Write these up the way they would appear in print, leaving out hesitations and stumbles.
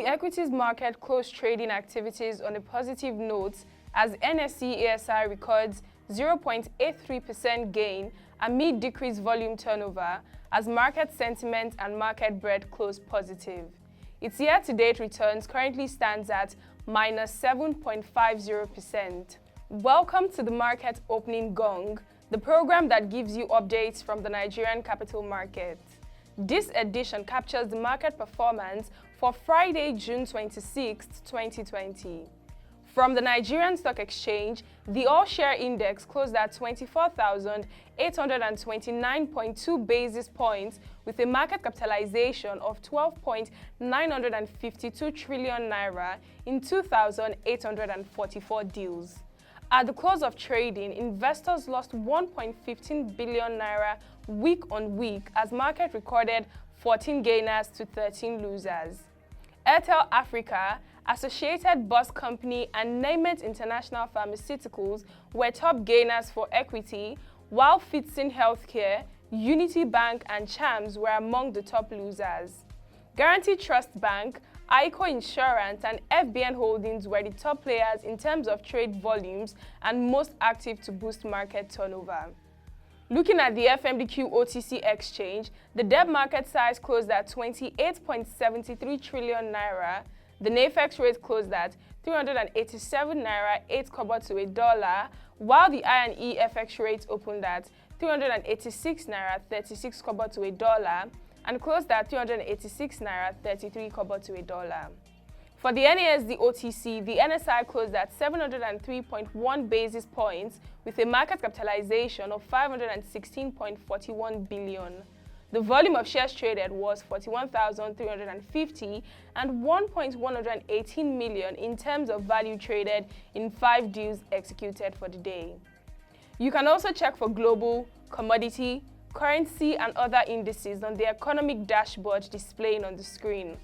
equities market closed trading activities on a positive note as NSE ASI records 0.83% gain amid decreased volume turnover as market sentiment and market breadth closed positive. Its year-to-date returns currently stands at minus 7.50%. Welcome to the Market Opening Gong, the program that gives you updates from the Nigerian capital market. This edition captures the market performance for Friday, June 26, 2020. From the Nigerian Stock Exchange, the all-share index closed at 24,829.2 basis points with a market capitalization of 12.952 trillion naira in 2,844 deals. At the close of trading, investors lost 1.15 billion naira week on week as market recorded 14 gainers to 13 losers. Airtel Africa, Associated Bus Company and Naimet International Pharmaceuticals were top gainers for equity, while Fitsin Healthcare, Unity Bank and Chams were among the top losers. Guarantee Trust Bank, ICO Insurance and FBN Holdings were the top players in terms of trade volumes and most active to boost market turnover. Looking at the FMDQ OTC exchange, the debt market size closed at 28.73 trillion naira. The NAFEX rate closed at 387 naira 8 kobo to a dollar, while the I&E FX rate opened at 386 naira 36 kobo to a dollar and closed at 386 naira 33 kobo to a dollar. For the NASD OTC, the NSI closed at 703.1 basis points with a market capitalization of 516.41 billion. The volume of shares traded was 41,350 and 1.118 million in terms of value traded in 5 deals executed for the day. You can also check for global, commodity, currency and other indices on the economic dashboard displaying on the screen.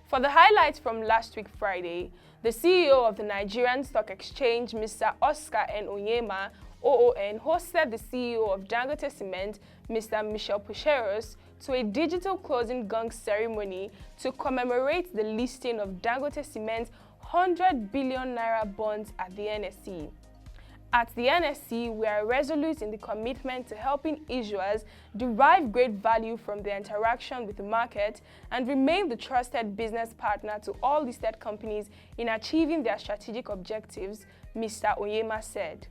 For the highlights from last week Friday, the CEO of the Nigerian Stock Exchange, Mr. Oscar N. Onyema, OON, hosted the CEO of Dangote Cement, Mr. Michel Pucheros, to a digital closing gong ceremony to commemorate the listing of Dangote Cement's 100 billion naira bonds at the NSE. At the NSE, we are resolute in the commitment to helping issuers derive great value from their interaction with the market and remain the trusted business partner to all listed companies in achieving their strategic objectives, Mr. Onyema said.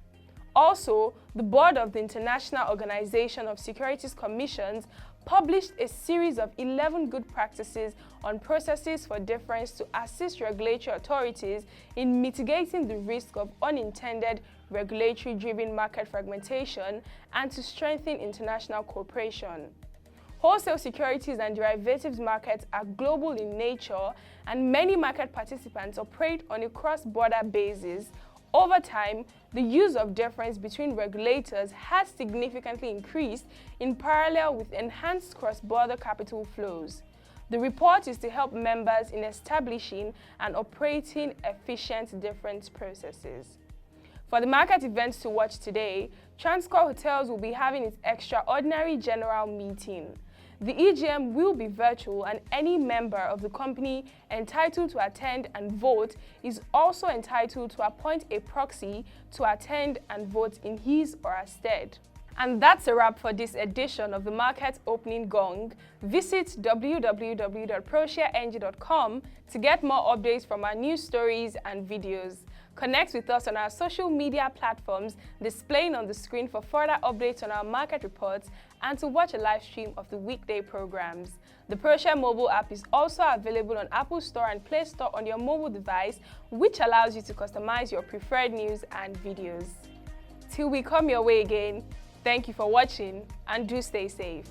Also, the board of the International Organization of Securities Commissions published a series of 11 good practices on processes for deference to assist regulatory authorities in mitigating the risk of unintended regulatory-driven market fragmentation and to strengthen international cooperation. Wholesale securities and derivatives markets are global in nature, and many market participants operate on a cross-border basis. Over time, the use of deference between regulators has significantly increased in parallel with enhanced cross-border capital flows. The report is to help members in establishing and operating efficient deference processes. For the market events to watch today, Transcorp Hotels will be having its extraordinary general meeting. The EGM will be virtual, and any member of the company entitled to attend and vote is also entitled to appoint a proxy to attend and vote in his or her stead. And that's a wrap for this edition of the Market Opening Gong. Visit www.proshareng.com to get more updates from our news stories and videos. Connect with us on our social media platforms displaying on the screen for further updates on our market reports and to watch a live stream of the weekday programs. The ProShare mobile app is also available on Apple Store and Play Store on your mobile device, which allows you to customize your preferred news and videos. Till we come your way again, thank you for watching and do stay safe.